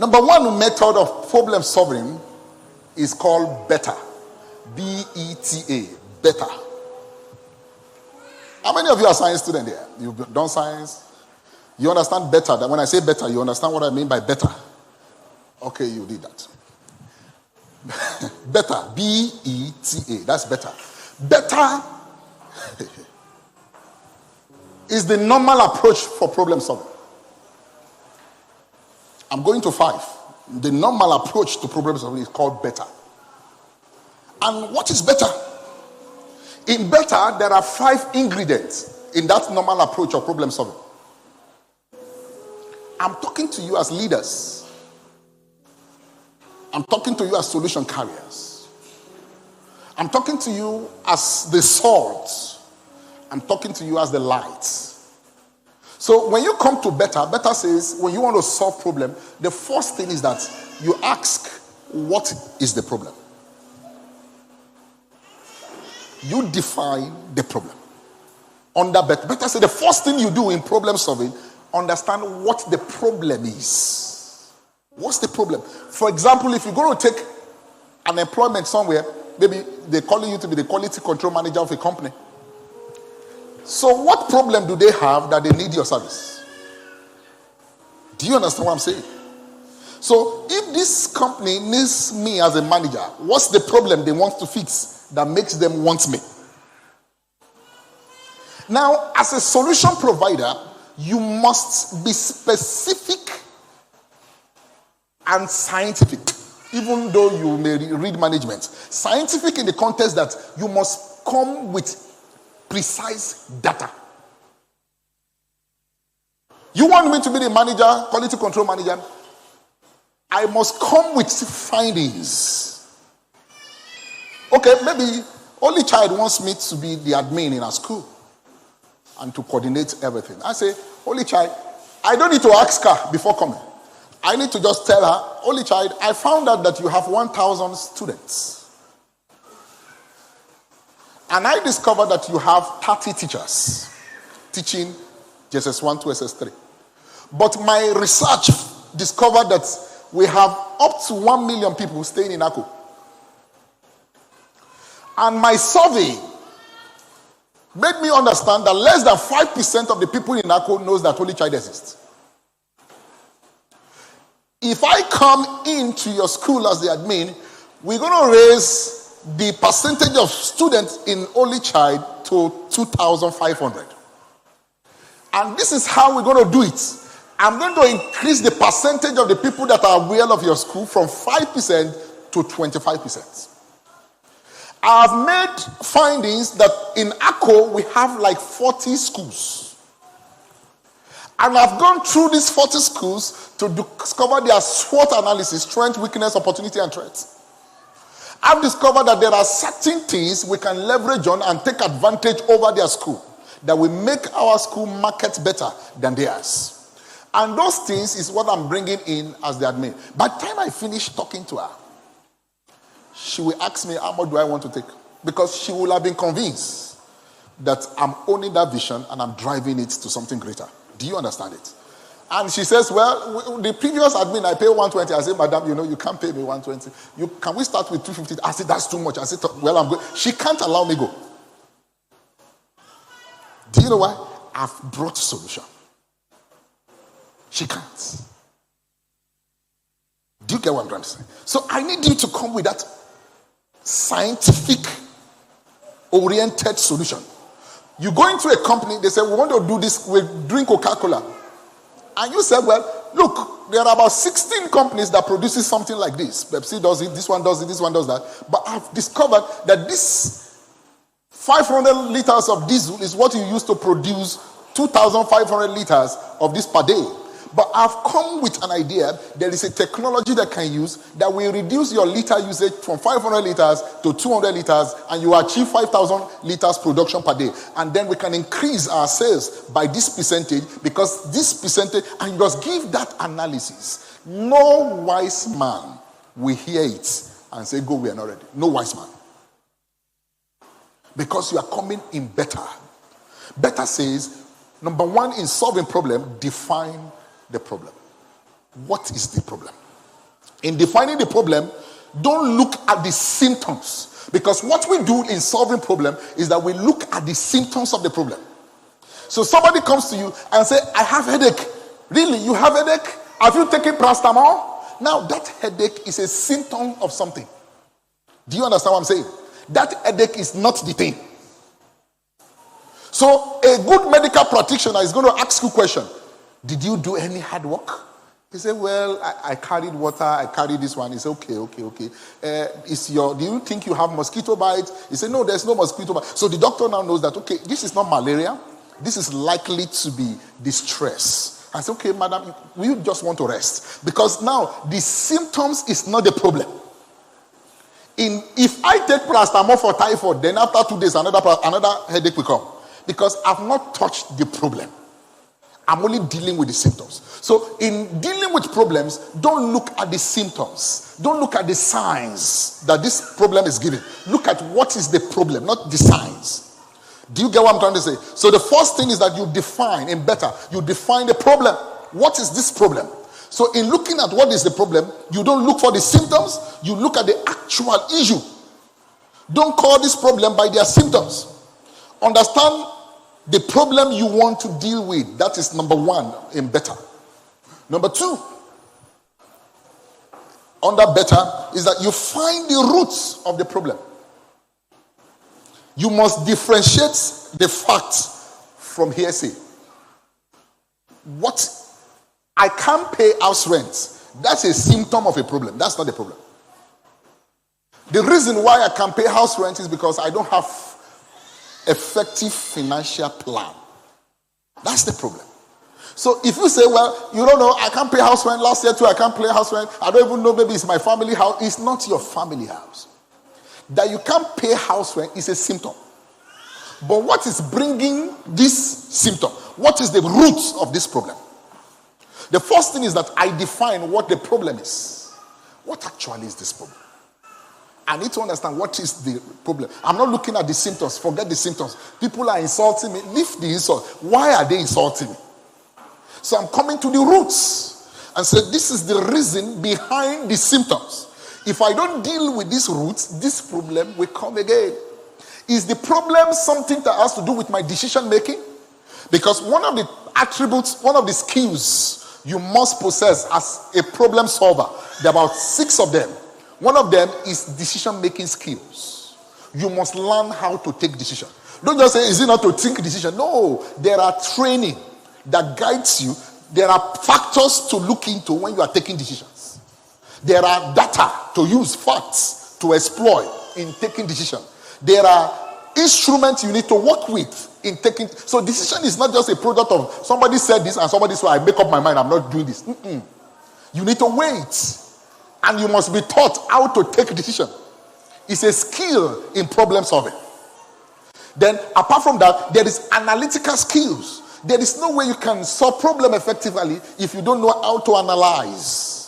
Number one method of problem solving is called beta. B-E-T-A. Beta. How many of you are science students here? You've done science? You understand beta. That when I say beta, you understand what I mean by beta. Okay, you did that. Beta. B-E-T-A. That's beta. Beta is the normal approach for problem solving. I'm going to 5. The normal approach to problem solving is called beta. And what is beta? In beta, there are 5 ingredients in that normal approach of problem solving. I'm talking to you as leaders. I'm talking to you as solution carriers. I'm talking to you as the salt. I'm talking to you as the light. So when you come to beta, beta says when you want to solve problem, the first thing is that you ask, what is the problem? You define the problem. Under beta, beta says the first thing you do in problem solving, understand what the problem is. What's the problem? For example, if you're going to take an employment somewhere, maybe they're calling you to be the quality control manager of a company. So what problem do they have that they need your service? Do you understand what I'm saying? So if this company needs me as a manager, what's the problem they want to fix that makes them want me? Now, as a solution provider, you must be specific and scientific, even though you may read management. Scientific in the context that you must come with precise data. You want me to be the manager, quality control manager? I must come with findings. Okay, maybe only child wants me to be the admin in our school and to coordinate everything. I say, only child, I don't need to ask her before coming. I need to just tell her, only child, I found out that you have 1,000 students. And I discovered that you have 30 teachers teaching JSS1 to SS3. But my research discovered that we have up to 1 million people staying in Ako. And my survey made me understand that less than 5% of the people in Ako knows that Holy Child exists. If I come into your school as the admin, we're going to raise the percentage of students in Holy Child to 2,500. And this is how we're going to do it. I'm going to increase the percentage of the people that are aware of your school from 5% to 25%. I've made findings that in Ako, we have like 40 schools. And I've gone through these 40 schools to discover their SWOT analysis, strength, weakness, opportunity, and threats. I've discovered that there are certain things we can leverage on and take advantage over their school that will make our school market better than theirs. And those things is what I'm bringing in as the admin. By the time I finish talking to her, she will ask me, how much do I want to take? Because she will have been convinced that I'm owning that vision and I'm driving it to something greater. Do you understand it? And she says, well, the previous admin, I pay 120. I said, madam, you can't pay me 120. Can we start with 250? I said, that's too much. I said, well, I'm good. She can't allow me go. Do you know why? I've brought a solution. She can't. Do you get what I'm trying to say? So I need you to come with that scientific oriented solution. You go into a company, they say, we want to do this, we're doing Coca-Cola. And you say, well, look, there are about 16 companies that produces something like this. Pepsi does it, this one does it, this one does that. But I've discovered that this 500 liters of diesel is what you use to produce 2,500 liters of this per day. But I've come with an idea. There is a technology that can use that will reduce your liter usage from 500 liters to 200 liters, and you achieve 5,000 liters production per day. And then we can increase our sales by this percentage, because this percentage, and you just give that analysis. No wise man will hear it and say, go, we are not ready. No wise man. Because you are coming in better. Better says, number one, in solving problem, define the problem. What is the problem? In defining the problem, don't look at the symptoms. Because what we do in solving problem is that we look at the symptoms of the problem. So somebody comes to you and say, I have headache. Really? You have headache? Have you taken paracetamol? Now that headache is a symptom of something. Do you understand what I'm saying? That headache is not the thing. So a good medical practitioner is going to ask you a question. Did you do any hard work? He said, well, I carried water, I carried this one. He said, okay. Do you think you have mosquito bites? He said, no, there's no mosquito bite. So the doctor now knows that, okay, this is not malaria. This is likely to be distress. I said, okay, madam, we just want to rest. Because now the symptoms is not the problem. If I take paracetamol for typhoid, then after 2 days, another headache will come. Because I've not touched the problem. I'm only dealing with the symptoms. So in dealing with problems, don't look at the symptoms. Don't look at the signs that this problem is giving. Look at what is the problem, not the signs. Do you get what I'm trying to say? So the first thing is that you define the problem. What is this problem? So in looking at what is the problem, you don't look for the symptoms, you look at the actual issue. Don't call this problem by their symptoms. Understand the problem you want to deal with. That is number one in better. Number two, under better, is that you find the roots of the problem. You must differentiate the facts from hearsay. What I can't pay house rent, that's a symptom of a problem. That's not the problem. The reason why I can't pay house rent is because I don't have effective financial plan. That's the problem. So if you say, well, you don't know, I can't pay house rent, last year too, I can't pay house rent, I don't even know, maybe it's my family house. It's not your family house. That you can't pay house rent is a symptom. But what is bringing this symptom? What is the root of this problem? The first thing is that I define what the problem is. What actually is this problem? I need to understand what is the problem. I'm not looking at the symptoms. Forget the symptoms. People are insulting me. Leave the insult. Why are they insulting me? So I'm coming to the roots and say, this is the reason behind the symptoms. If I don't deal with these roots, this problem will come again. Is the problem something that has to do with my decision making? Because one of the attributes, one of the skills you must possess as a problem solver, there are about 6 of them. One of them is decision-making skills. You must learn how to take decision. Don't just say, is it not to think decision? No, there are training that guides you. There are factors to look into when you are taking decisions. There are data to use, facts to exploit in taking decision. There are instruments you need to work with in taking. So decision is not just a product of somebody said this and somebody said, I make up my mind, I'm not doing this. You need to wait. And you must be taught how to take a decision. It's a skill in problem solving. Then, apart from that, there is analytical skills. There is no way you can solve problem effectively if you don't know how to analyze.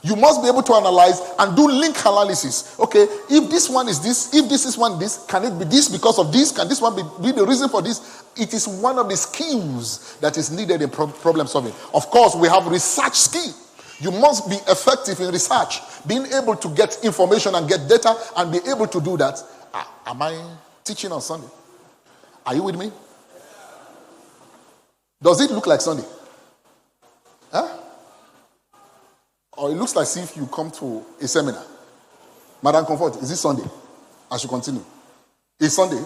You must be able to analyze and do link analysis. Okay, if this one is this, if this is one this, can it be this because of this? Can this one be the reason for this? It is one of the skills that is needed in problem solving. Of course, we have research skill. You must be effective in research, being able to get information and get data and be able to do that. Am I teaching on Sunday? Are you with me? Does it look like Sunday? Huh? Or it looks like if you come to a seminar. Madam Comfort, is it Sunday? I should continue. It's Sunday.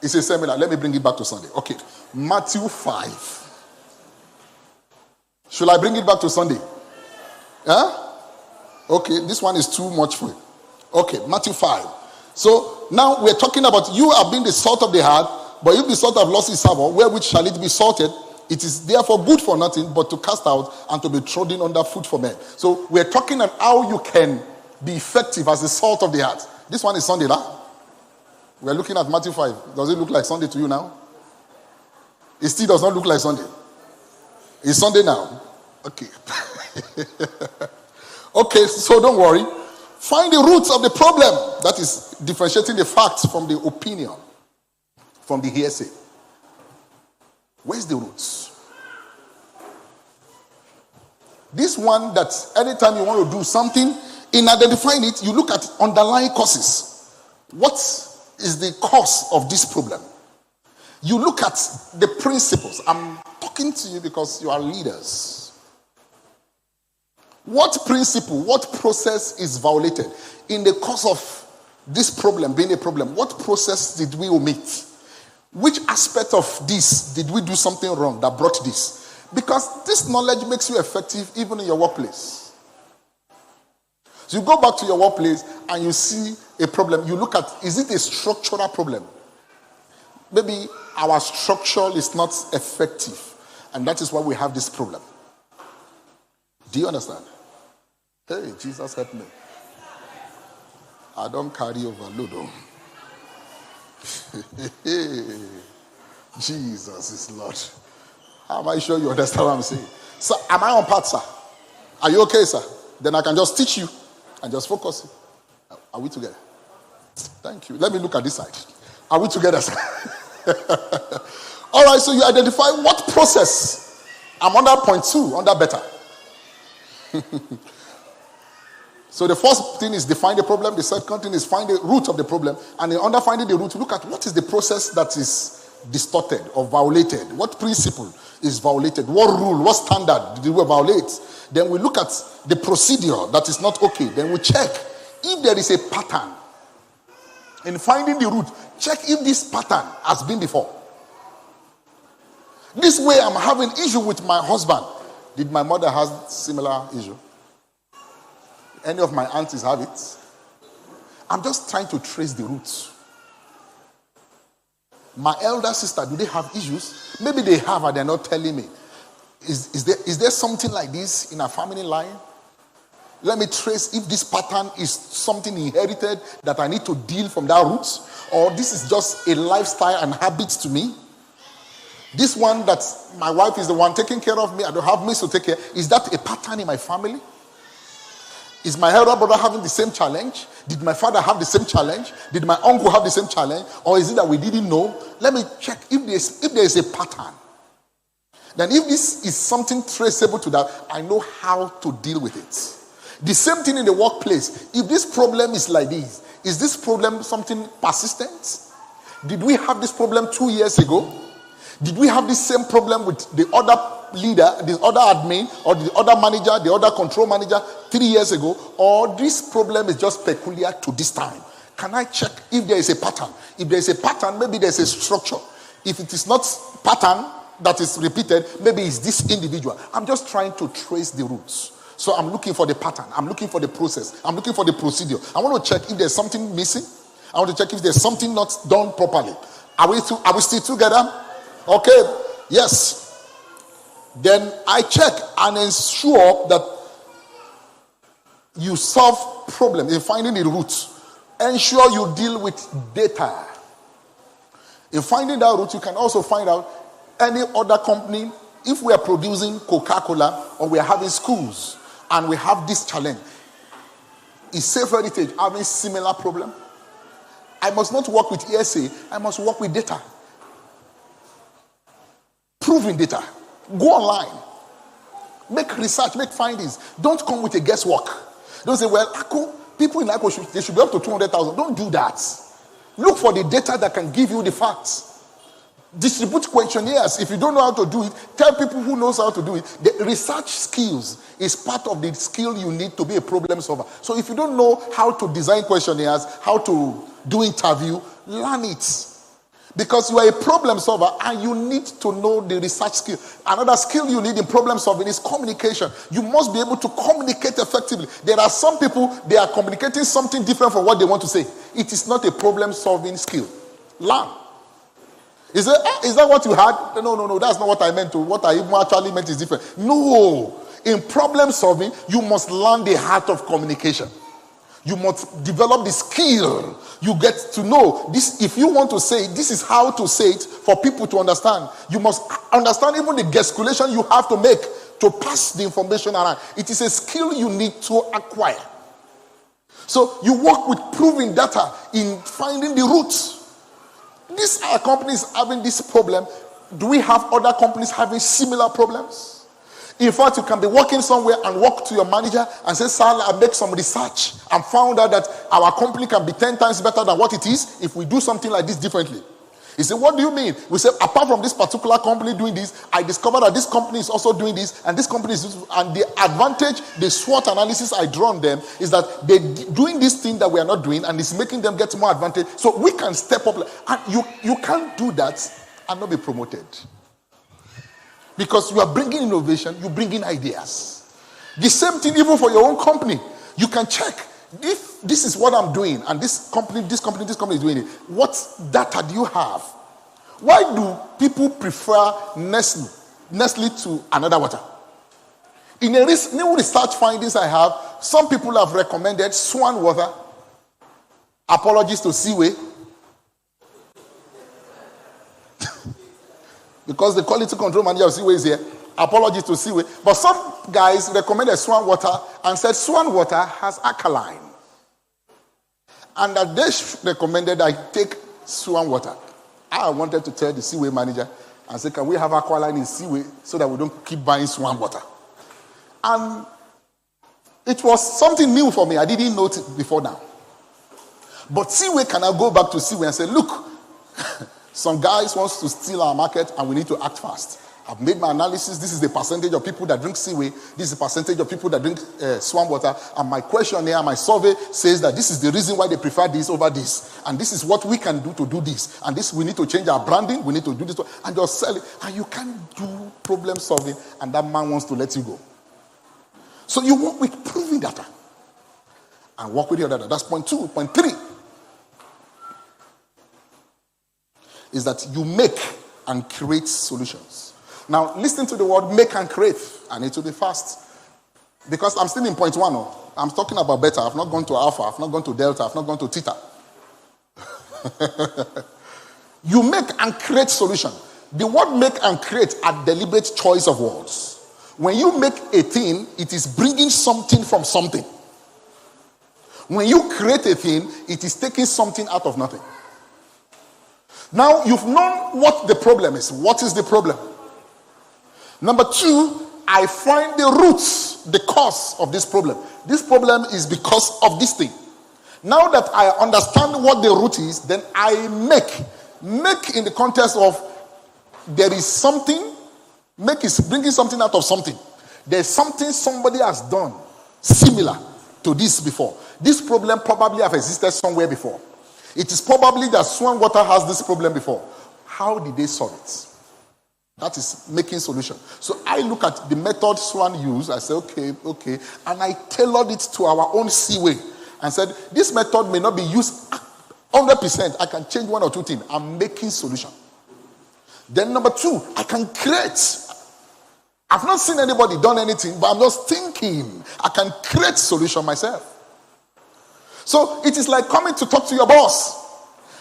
It's a seminar. Let me bring it back to Sunday. Okay. Matthew 5. Should I bring it back to Sunday? Huh? Okay, this one is too much for you. Okay, Matthew 5. So now we're talking about you are being the salt of the earth, but if the salt have lost its savour, wherewith shall it be salted? It is therefore good for nothing but to cast out and to be trodden under foot for men. So we're talking about how you can be effective as the salt of the earth. This one is Sunday now. We're looking at Matthew 5. Does it look like Sunday to you now? It still does not look like Sunday. It's Sunday now. Okay. Okay, so don't worry. Find the roots of the problem. That is differentiating the facts from the opinion, from the hearsay. Where's the roots? This one that anytime you want to do something, in identifying it, you look at underlying causes. What is the cause of this problem? You look at the principles. I'm talking to you because you are leaders. What principle, what process is violated in the course of this problem being a problem? What process did we omit? Which aspect of this did we do something wrong that brought this? Because this knowledge makes you effective even in your workplace. So you go back to your workplace and you see a problem. You look at, is it a structural problem? Maybe our structure is not effective. And that is why we have this problem. Do you understand? Hey, Jesus help me. I don't carry overload. Jesus is Lord. How am I sure you understand what I'm saying? So, am I on part, sir? Are you okay, sir? Then I can just teach you and just focus. Are we together? Thank you. Let me look at this side. Are we together, sir? All right, so you identify what process. I'm under point 2, under better. So the first thing is define the problem. The second thing is find the root of the problem. And under finding the root, look at what is the process that is distorted or violated. What principle is violated? What rule, what standard did we violate? Then we look at the procedure that is not okay. Then we check if there is a pattern. In finding the root, check if this pattern has been before. This way I'm having issue with my husband. Did my mother have similar issue? Any of my aunties have it? I'm just trying to trace the roots. My elder sister, do they have issues? Maybe they have and they're not telling me. Is there something like this in our family line? Let me trace if this pattern is something inherited that I need to deal from that root, or this is just a lifestyle and habit to me. This one that my wife is the one taking care of me, I don't have means to take care. Is that a pattern in my family? Is my elder brother having the same challenge? Did my father have the same challenge? Did my uncle have the same challenge? Or is it that we didn't know? Let me check if there is a pattern. Then if this is something traceable to that, I know how to deal with it. The same thing in the workplace. If this problem is like this, is this problem something persistent? Did we have this problem 2 years ago? Did we have this same problem with the other leader, the other admin, or the other manager, the other control manager 3 years ago? Or this problem is just peculiar to this time? Can I check if there is a pattern? If there is a pattern, maybe there is a structure. If it is not pattern that is repeated, maybe it's this individual. I'm just trying to trace the roots. So I'm looking for the pattern. I'm looking for the process. I'm looking for the procedure. I want to check if there's something missing. I want to check if there's something not done properly. Are we still together? Okay. Yes. Then I check and ensure that you solve problems in finding the roots. Ensure you deal with data. In finding that root, you can also find out any other company. If we are producing Coca-Cola or we are having schools and we have this challenge, is Safe Heritage having similar problem? I must not work with ESA. I must work with data. Proving data. Go online. Make research. Make findings. Don't come with a guesswork. Don't say, well, people in Akko, they should be up to 200,000. Don't do that. Look for the data that can give you the facts. Distribute questionnaires. If you don't know how to do it, tell people who knows how to do it. The research skills is part of the skill you need to be a problem solver. So if you don't know how to design questionnaires, how to do interview, learn it. Because you are a problem solver and you need to know the research skill. Another skill you need in problem solving is communication. You must be able to communicate effectively. There are some people, they are communicating something different from what they want to say. It is not a problem solving skill. Learn. Is that what you had? No, that's not what I meant. What I even actually meant is different. No. In problem solving, you must learn the art of communication. You must develop the skill. You get to know this. If you want to say it, this is how to say it for people to understand. You must understand even the gesticulation you have to make to pass the information around. It is a skill you need to acquire. So you work with proving data in finding the roots. These are companies having this problem. Do we have other companies having similar problems? In fact, you can be working somewhere and walk to your manager and say, sir, I make some research and found out that our company can be 10 times better than what it is if we do something like this differently. He said, what do you mean? We said, apart from this particular company doing this, I discovered that this company is also doing this, and this company is doing this. And the advantage, the SWOT analysis I draw on them is that they're doing this thing that we are not doing, and it's making them get more advantage. So we can step up. And you can't do that and not be promoted. Because you are bringing innovation, you bring in ideas. The same thing even for your own company. You can check if this is what I'm doing and this company is doing it. What data do you have? Why do people prefer Nestle to another water? In a new research findings I have, some people have recommended Swan water. Apologies to Seaway. Because the quality control manager of Seaway is here. Apologies to Seaway. But some guys recommended Swan water and said Swan water has alkaline. And that they recommended I take Swan water. I wanted to tell the Seaway manager and say, can we have alkaline in Seaway so that we don't keep buying Swan water? And it was something new for me. I didn't know it before now. But Seaway can now go back to Seaway and say, look, some guys wants to steal our market and we need to act fast. I've made my analysis. This is the percentage of people that drink Seaway. This is the percentage of people that drink Swan water. And my questionnaire, my survey says that this is the reason why they prefer this over this. And this is what we can do to do this. And this, we need to change our branding. We need to do this. And just sell it. And you can't do problem solving. And that man wants to let you go. So you work with proving data. And work with your data. That's point 2. Point 3 is that you make and create solutions. Now, listen to the word make and create. I need to be fast. Because I'm still in point 1. Oh. I'm talking about beta. I've not gone to alpha. I've not gone to delta. I've not gone to theta. You make and create solution. The word make and create are deliberate choice of words. When you make a thing, it is bringing something from something. When you create a thing, it is taking something out of nothing. Now, you've known what the problem is. What is the problem? Number 2, I find the roots, the cause of this problem. This problem is because of this thing. Now that I understand what the root is, then I make. Make in the context of there is something. Make is bringing something out of something. There's something somebody has done similar to this before. This problem probably have existed somewhere before. It is probably that Swan water has this problem before. How did they solve it? That is making solution. So I look at the method Swan used. I say, okay. And I tailored it to our own Seaway. And said, this method may not be used 100%. I can change 1 or 2 things. I'm making solution. Then number 2, I can create. I've not seen anybody done anything, but I'm just thinking. I can create solution myself. So it is like coming to talk to your boss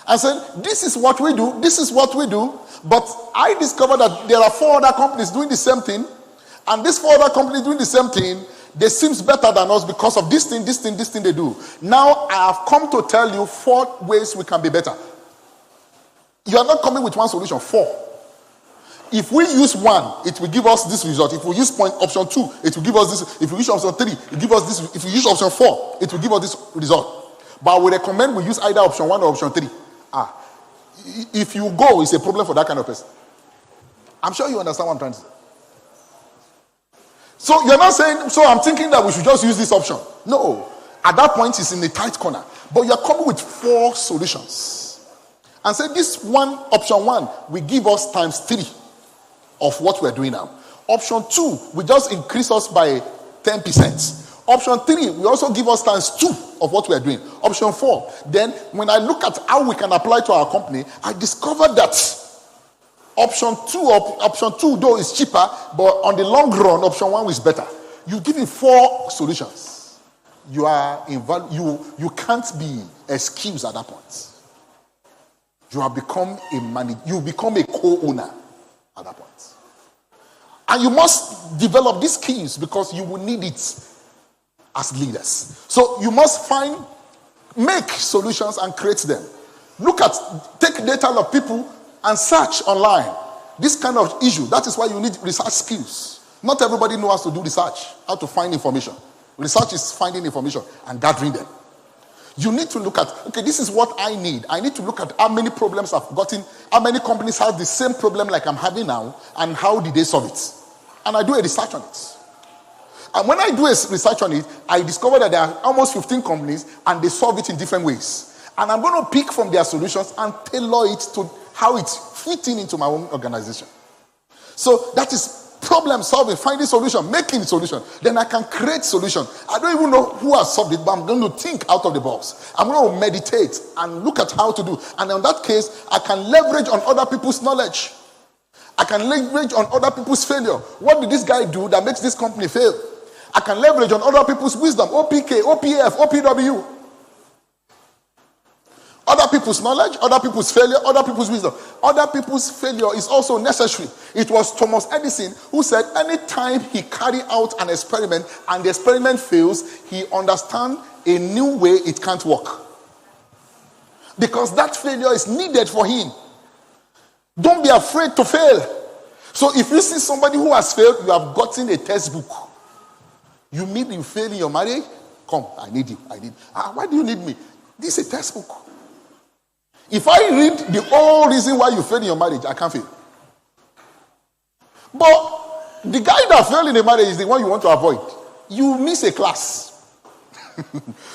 and saying, this is what we do, this is what we do, but I discovered that there are 4 other companies doing the same thing, and these 4 other companies doing the same thing, they seems better than us because of this thing they do. Now I have come to tell you 4 ways we can be better. You are not coming with one solution, 4. If we use 1, it will give us this result. If we use option 2, it will give us this. If we use option 3, it will give us this. If we use option 4, it will give us this result. But I would recommend we use either option 1 or option 3. If you go, it's a problem for that kind of person. I'm sure you understand what I'm trying to say. So you're not saying, so I'm thinking that we should just use this option. No. At that point, it's in the tight corner. But you're coming with 4 solutions. And say this option 1 will give us times 3 of what we're doing now. Option 2 will just increase us by 10%. Option 3 will also give us times 2 of what we're doing. Option 4. Then when I look at how we can apply to our company, I discovered that option 2 though is cheaper, but on the long run, option 1 is better. You give me 4 solutions. You are you can't be excused at that point. You have become a manager. You become a co-owner at that point. And you must develop these skills because you will need it as leaders. So you must make solutions and create them. Take data of people and search online. This kind of issue. That is why you need research skills. Not everybody knows how to do research, how to find information. Research is finding information and gathering them. You need to look at, okay, this is what I need. I need to look at how many problems I've gotten, how many companies have the same problem like I'm having now, and how did they solve it. And I do a research on it. And when I do a research on it, I discover that there are almost 15 companies and they solve it in different ways. And I'm going to pick from their solutions and tailor it to how it's fitting into my own organization. So that is problem solving, finding solution, making solution. Then I can create solution. I don't even know who has solved it, but I'm going to think out of the box. I'm going to meditate and look at how to do. And in that case, I can leverage on other people's knowledge. I can leverage on other people's failure. What did this guy do that makes this company fail? I can leverage on other people's wisdom, OPK, OPF, OPW. Other people's knowledge, other people's failure, other people's wisdom. Other people's failure is also necessary. It was Thomas Edison who said anytime he carry out an experiment and the experiment fails, he understands a new way it can't work. Because that failure is needed for him. Don't be afraid to fail. So if you see somebody who has failed, you have gotten a textbook. You fail in your marriage? Come, I need you. Why do you need me? This is a textbook. If I read the whole reason why you failed in your marriage, I can't fail. But the guy that failed in the marriage is the one you want to avoid. You miss a class.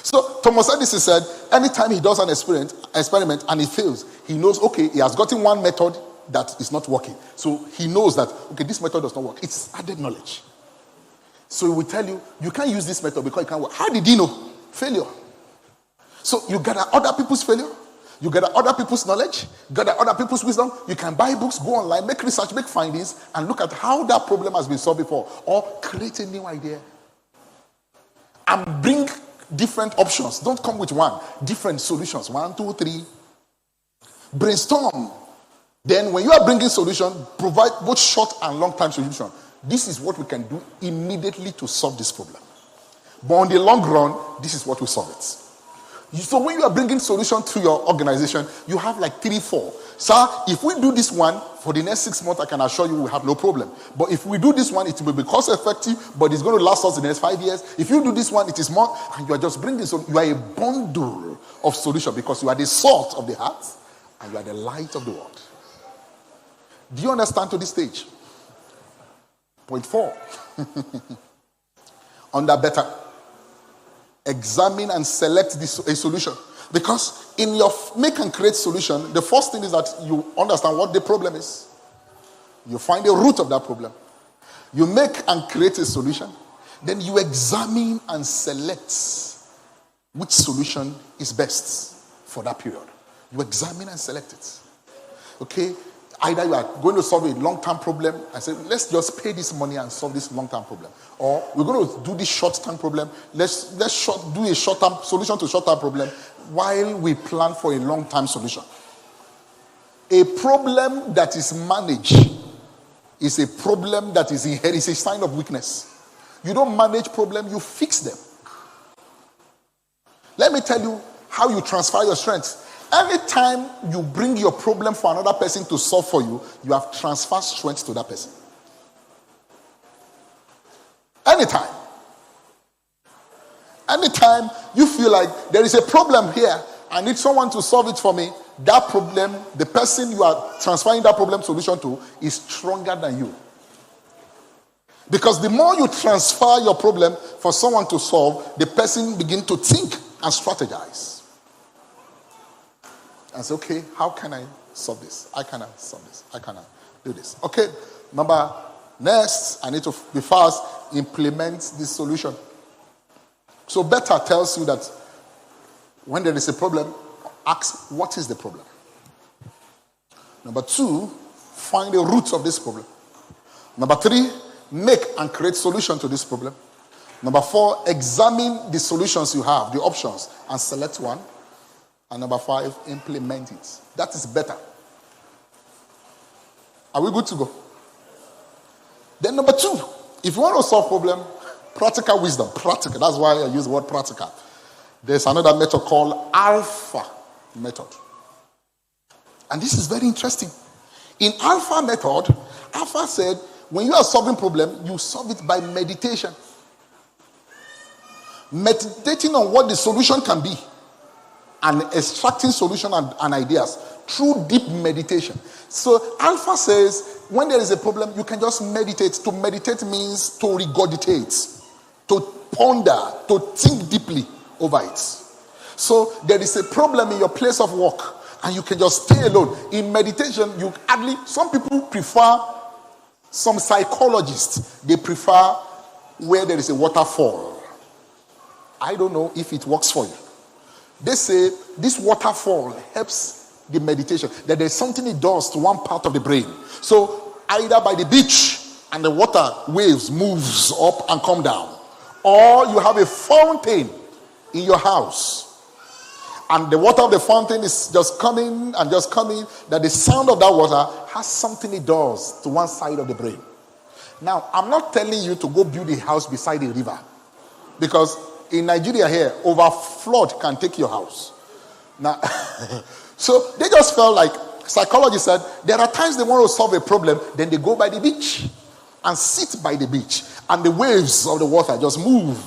So Thomas Edison said, anytime he does an experiment and he fails, he knows, okay, he has gotten one method that is not working. So he knows that, okay, this method does not work. It's added knowledge. So he will tell you, you can't use this method because it can't work. How did he know? Failure. So you gather other people's failure. You gather other people's knowledge, gather other people's wisdom. You can buy books, go online, make research, make findings, and look at how that problem has been solved before. Or create a new idea. And bring different options. Don't come with one. Different solutions. 1, 2, 3. Brainstorm. Then when you are bringing solution, provide both short and long-term solution. This is what we can do immediately to solve this problem. But on the long run, this is what will solve it. So when you are bringing solution to your organization, you have like 3, 4. Sir, if we do this one for the next 6 months, I can assure you we have no problem. But if we do this one, it will be cost effective, but it's going to last us the next 5 years. If you do this one, it is more, and you are just bringing, so you are a bundle of solution because you are the salt of the heart and you are the light of the world. Do you understand to this stage? Point 4. Under better. Examine and select a solution. Because in your make and create solution, the first thing is that you understand what the problem is. You find the root of that problem. You make and create a solution. Then you examine and select which solution is best for that period. You examine and select it. Okay? Either you are going to solve a long-term problem and say, let's just pay this money and solve this long-term problem. Or we're going to do this short-term problem. Let's do a short-term solution to short-term problem while we plan for a long-term solution. A problem that is managed is a problem that is inherited. It's a sign of weakness. You don't manage problem, you fix them. Let me tell you how you transfer your strength. Anytime you bring your problem for another person to solve for you, you have transferred strength to that person. Anytime. Anytime you feel like there is a problem here, I need someone to solve it for me, that problem, the person you are transferring that problem solution to is stronger than you. Because the more you transfer your problem for someone to solve, the person begins to think and strategize. And say, okay, how can I solve this? How can I solve this? How can I do this? Okay, number next, I need to be fast, implement this solution. So better tells you that when there is a problem, ask what is the problem. Number 2, find the root of this problem. Number 3, make and create solution to this problem. Number 4, examine the solutions you have, the options, and select one. And number 5, implement it. That is better. Are we good to go? Then number 2, if you want to solve problem, practical wisdom. Practical. That's why I use the word practical. There's another method called alpha method. And this is very interesting. In alpha method, alpha said, when you are solving problem, you solve it by meditation. Meditating on what the solution can be and extracting solution and ideas through deep meditation. So Alpha says when there is a problem, you can just meditate. To meditate means to regurgitate, to ponder, to think deeply over it. So there is a problem in your place of work and you can just stay alone. In meditation, some people prefer, some psychologists, they prefer where there is a waterfall. I don't know if it works for you. They say this waterfall helps the meditation, that there's something it does to one part of the brain. So either by the beach and the water waves moves up and come down, or you have a fountain in your house and the water of the fountain is just coming and just coming, that the sound of that water has something it does to one side of the brain. Now, I'm not telling you to go build a house beside a river, because in Nigeria here, over flood can take your house. Now, so they just felt like, psychologists said, there are times they want to solve a problem, then they go by the beach and sit by the beach, and the waves of the water just move.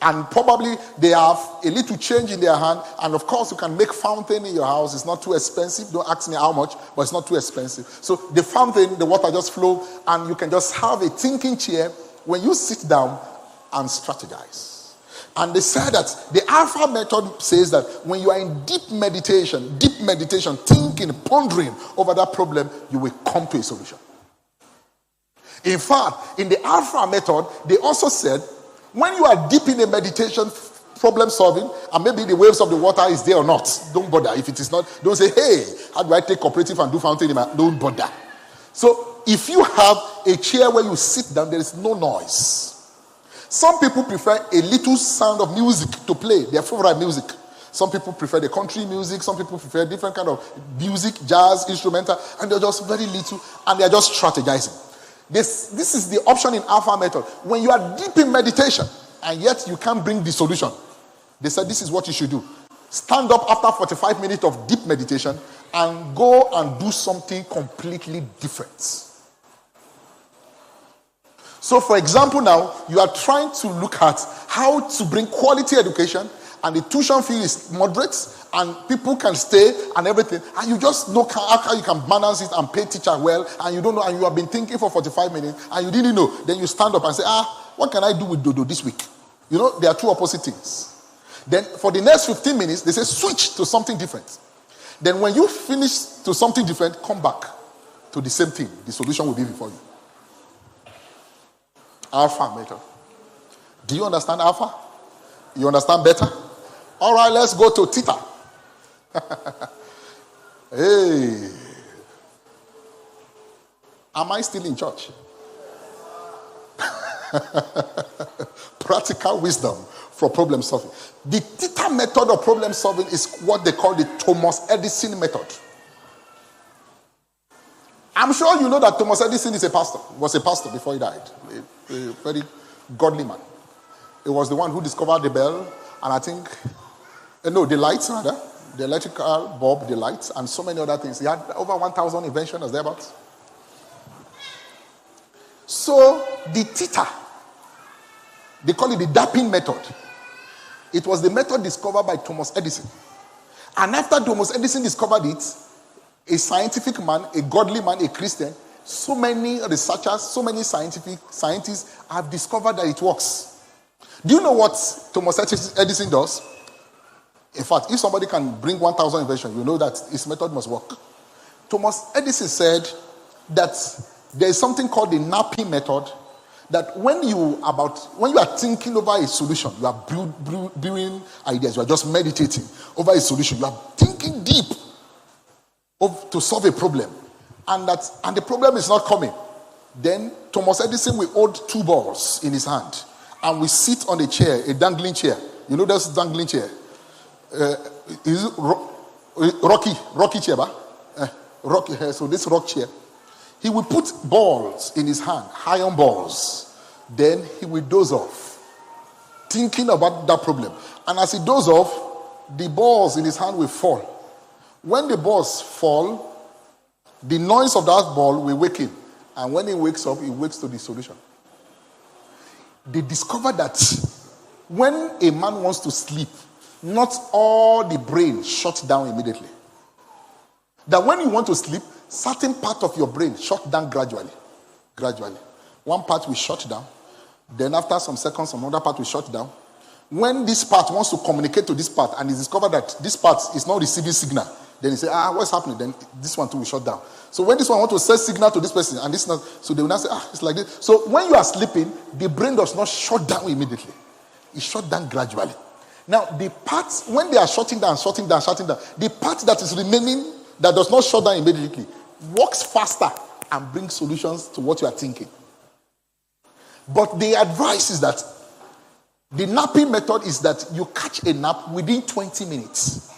And probably they have a little change in their hand, and of course you can make fountain in your house. It's not too expensive. Don't ask me how much, but it's not too expensive. So the fountain, the water just flow, and you can just have a thinking chair when you sit down and strategize. And they said that the Alpha method says that when you are in deep meditation, thinking, pondering over that problem, you will come to a solution. In fact, in the Alpha method, they also said, when you are deep in a meditation, problem solving, and maybe the waves of the water is there or not, don't bother. If it is not, don't say, hey, how do I take cooperative and do fountain? Don't bother. So if you have a chair where you sit down, there is no noise. Some people prefer a little sound of music to play, their favorite music. Some people prefer the country music. Some people prefer different kind of music, jazz, instrumental, and they're just very little, and they're just strategizing. This is the option in Alpha method. When you are deep in meditation, and yet you can't bring the solution, they said this is what you should do. Stand up after 45 minutes of deep meditation and go and do something completely different. So, for example, now you are trying to look at how to bring quality education, and the tuition fee is moderate, and people can stay and everything, and you just know how you can balance it and pay teacher well, and you don't know, and you have been thinking for 45 minutes, and you didn't know. Then you stand up and say, what can I do with Dodo this week? You know, there are two opposite things. Then for the next 15 minutes, they say switch to something different. Then when you finish to something different, come back to the same thing. The solution will be before you. Alpha method. Do you understand Alpha? You understand better? All right, let's go to Theta. Hey. Am I still in church? Practical wisdom for problem solving. The Theta method of problem solving is what they call the Thomas Edison method. I'm sure you know that Thomas Edison was a pastor before he died. A very godly man. He was the one who discovered the bell, and I think, the lights rather, the electrical bulb, the lights, and so many other things. He had over 1,000 inventions thereabouts. So the Theta, they call it the dapping method. It was the method discovered by Thomas Edison. And after Thomas Edison discovered it, a scientific man, a godly man, a Christian, so many researchers, so many scientists have discovered that it works. Do you know what Thomas Edison does? In fact, if somebody can bring 1,000 inventions, you know that his method must work. Thomas Edison said that there is something called the napping method, that when you are thinking over a solution, you are brewing ideas, you are just meditating over a solution, you are thinking deep to solve a problem, and the problem is not coming. Then Thomas Edison will hold two balls in his hand, and we sit on a chair, a dangling chair. You know this dangling chair? Is it rocky chair, rocky hair. So this rock chair, he will put balls in his hand, iron balls. Then he will doze off, thinking about that problem. And as he dozes off, the balls in his hand will fall. When the balls fall, the noise of that ball will wake him, And when he wakes up, he wakes to the solution. They discovered that when a man wants to sleep, not all the brain shuts down immediately. That when you want to sleep, certain part of your brain shuts down gradually. Gradually. One part will shut down. Then after some seconds, another part will shut down. When this part wants to communicate to this part and he discovered that this part is not receiving signal, then he say, what's happening? Then this one too will shut down. So when this one wants to send signal to this person and this not, so they will not say, it's like this. So when you are sleeping, the brain does not shut down immediately. It shuts down gradually. Now the parts, when they are shutting down, the part that is remaining that does not shut down immediately works faster and brings solutions to what you are thinking. But the advice is that the napping method is that you catch a nap within 20 minutes.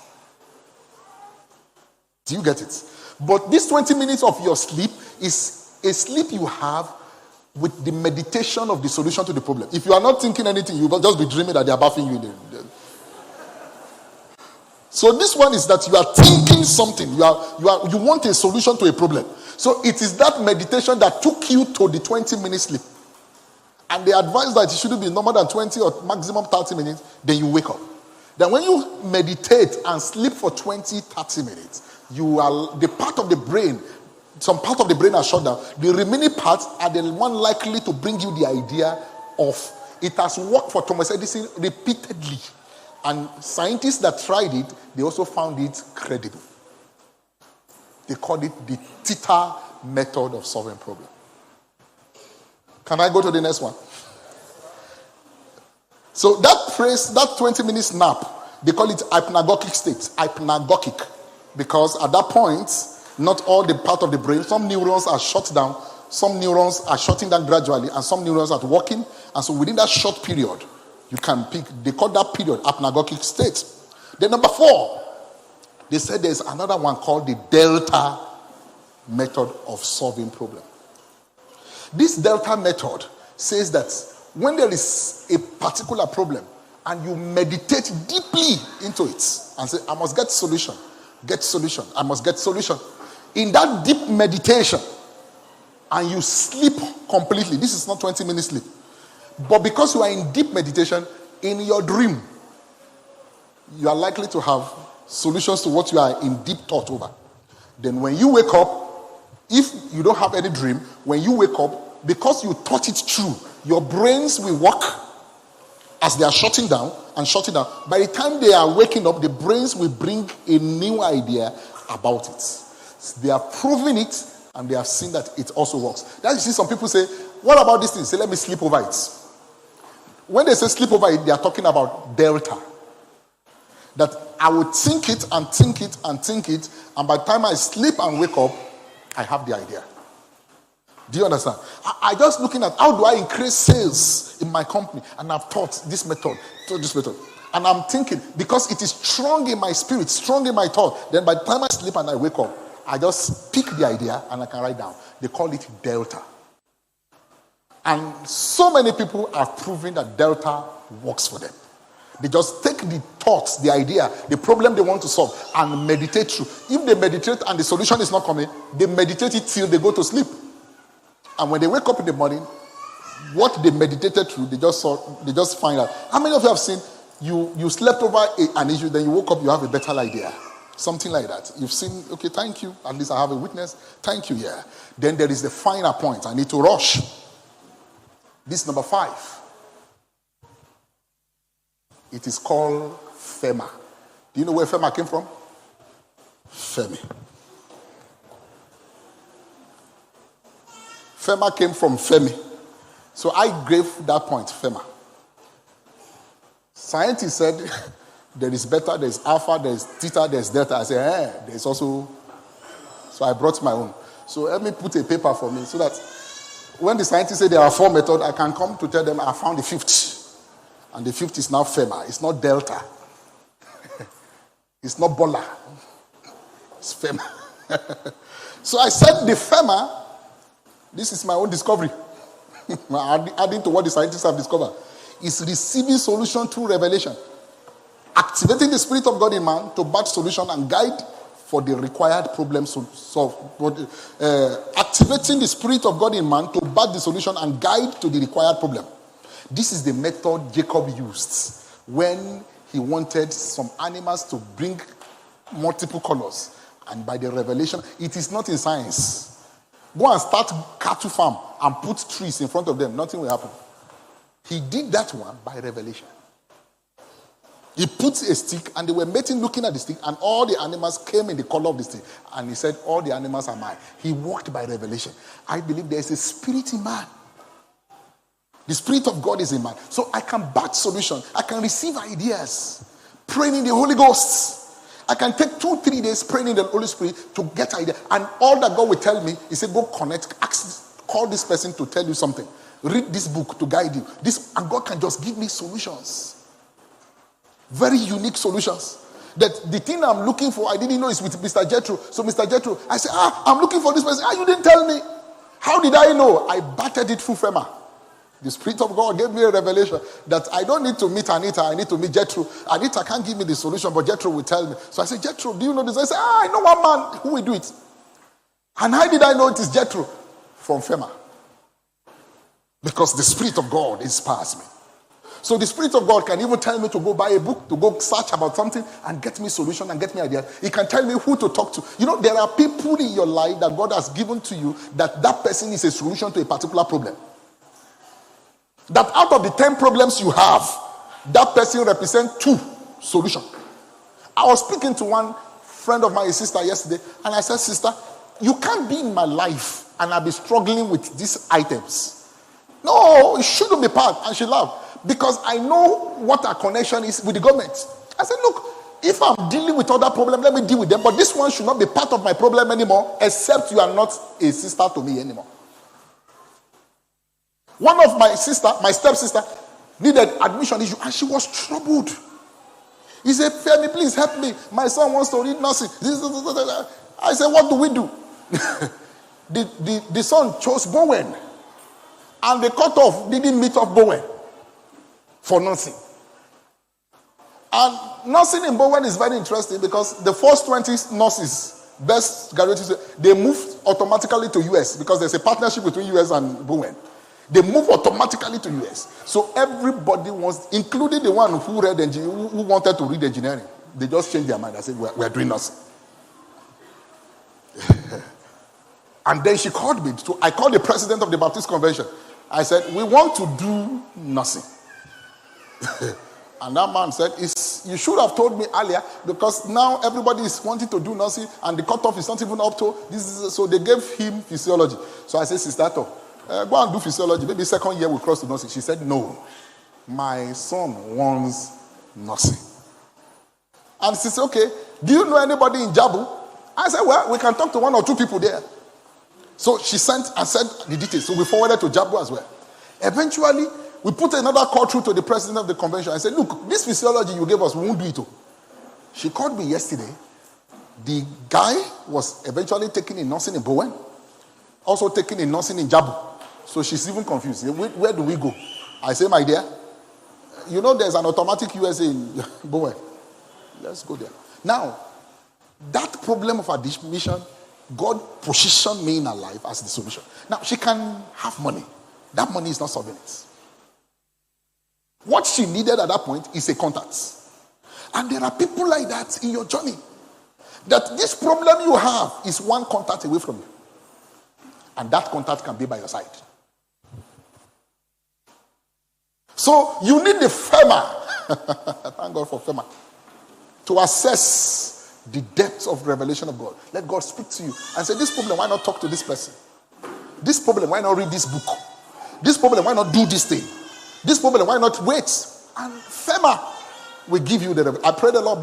Do you get it? But this 20 minutes of your sleep is a sleep you have with the meditation of the solution to the problem. If you are not thinking anything, you will just be dreaming that they are bathing you in the. So this one is that you are thinking something. You want a solution to a problem. So it is that meditation that took you to the 20-minute sleep. And they advise that it shouldn't be no more than 20 or maximum 30 minutes, then you wake up. Then when you meditate and sleep for 20, 30 minutes, you are the part of the brain, some part of the brain are shut down. The remaining parts are the one likely to bring you the idea of. It has worked for Thomas Edison repeatedly. And scientists that tried it, they also found it credible. They called it the theta method of solving problems. Can I go to the next one? So that phrase, that 20 minutes nap, they call it hypnagogic state. Hypnagogic. Because at that point, not all the part of the brain, some neurons are shut down, some neurons are shutting down gradually, and some neurons are working. And so within that short period, you can pick, they call that period hypnagogic state. Then number 4, they said there's another one called the delta method of solving problems. This delta method says that when there is a particular problem and you meditate deeply into it and say, I must get solution, I must get solution. In that deep meditation, and you sleep completely, this is not 20 minutes sleep, but because you are in deep meditation, in your dream, you are likely to have solutions to what you are in deep thought over. Then when you wake up, if you don't have any dream, when you wake up, because you thought it through, your brains will work as they are shutting down and shutting down. By the time they are waking up, the brains will bring a new idea about it. They are proving it and they have seen that it also works. Then you see some people say, what about this thing? Say, let me sleep over it. When they say sleep over it, they are talking about delta. That I would think it and think it and think it, and by the time I sleep and wake up, I have the idea. Do you understand? I just looking at how do I increase sales in my company, and I've taught this method, and I'm thinking because it is strong in my spirit, strong in my thought. Then by the time I sleep and I wake up, I just pick the idea and I can write down. They call it delta. And so many people are proving that delta works for them. They just take the thoughts, the idea, the problem they want to solve, and meditate through. If they meditate and the solution is not coming, they meditate it till they go to sleep. And when they wake up in the morning, what they meditated through, they just find out. How many of you have seen you slept over an issue, then you woke up, you have a better idea? Something like that. You've seen, okay, thank you. At least I have a witness. Thank you, yeah. Then there is the final point. I need to rush. This number 5. It is called Fema. Do you know where Fema came from? Femi. Fema came from Femi. So I gave that point, Fema. Scientists said there is beta, there is alpha, there is theta, there is delta. I said, there is also. So I brought my own. So let me put a paper for me so that when the scientists say there are 4 methods, I can come to tell them I found the 5th. And the 5th is now Fema. It's not delta. It's not Bola. It's Fema. So I said the Fema, this is my own discovery. Adding to what the scientists have discovered. Is receiving solution through revelation. Activating the Spirit of God in man to batch solution and guide for the required problem to solve. Activating the Spirit of God in man to back the solution and guide to the required problem. This is the method Jacob used when he wanted some animals to bring multiple colors. And by the revelation, it is not in science. Go and start cattle farm and put trees in front of them. Nothing will happen. He did that one by revelation. He put a stick and they were mating looking at the stick and all the animals came in the color of the stick. And he said, all the animals are mine. He walked by revelation. I believe there is a spirit in man. The Spirit of God is in man. So I can back solution. I can receive ideas. Praying in the Holy Ghost. I can take 2-3 days praying in the Holy Spirit to get idea. And all that God will tell me, he said, go connect, call this person to tell you something. Read this book to guide you. And God can just give me solutions. Very unique solutions. That the thing I'm looking for, I didn't know is with Mr. Jethro. So Mr. Jethro, I said, I'm looking for this person. You didn't tell me. How did I know? I battered it through Fema. The Spirit of God gave me a revelation that I don't need to meet Anita. I need to meet Jethro. Anita can't give me the solution, but Jethro will tell me. So I said, Jethro, do you know this? I said, I know one man who will do it. And how did I know it is Jethro? From Fema. Because the Spirit of God inspires me. So the Spirit of God can even tell me to go buy a book, to go search about something and get me solution and get me ideas. He can tell me who to talk to. You know, there are people in your life that God has given to you that person is a solution to a particular problem. That out of the 10 problems you have, that person represents 2 solutions. I was speaking to one friend of my sister yesterday, and I said, sister, you can't be in my life and I'll be struggling with these items. No, it shouldn't be part. And she laughed. Because I know what our connection is with the government. I said, look, if I'm dealing with other problems, let me deal with them. But this one should not be part of my problem anymore, except you are not a sister to me anymore. One of my stepsister, needed admission issue, and she was troubled. He said, Femi, please help me. My son wants to read nursing. I said, what do we do? the son chose Bowen. And the cutoff didn't meet up Bowen for nursing. And nursing in Bowen is very interesting because the first 20 nurses, best graduates, they moved automatically to US because there's a partnership between US and Bowen. They move automatically to US. So everybody wants, including the one who wanted to read engineering. They just changed their mind. I said, we're doing nursing. And then she called me. I called the president of the Baptist Convention. I said, we want to do nursing. And that man said, you should have told me earlier because now everybody is wanting to do nursing and the cutoff is not even up to this. So they gave him physiology. So I said, Sister, go and do physiology. Maybe second year we'll cross to nursing. She said, no. My son wants nursing. And she said, okay, do you know anybody in Jabu? I said, well, we can talk to 1 or 2 people there. So she sent and said the details. So we forwarded to Jabu as well. Eventually, we put another call through to the president of the convention. I said, look, this physiology you gave us, we won't do it. She called me yesterday. The guy was eventually taking in nursing in Bowen. Also taking in nursing in Jabu. So she's even confused. Where do we go? I say, my dear, you know there's an automatic USA in Bowen. Let's go there. Now, that problem of admission, God positioned me in her life as the solution. Now, she can have money. That money is not solving it. What she needed at that point is a contact. And there are people like that in your journey. That this problem you have is one contact away from you. And that contact can be by your side. So you need the Fema. Thank God for Fema. To assess the depth of revelation of God. Let God speak to you and say, this problem, why not talk to this person? This problem, why not read this book? This problem, why not do this thing? This problem, why not wait? And Fema will give you the revelation. I pray the Lord bless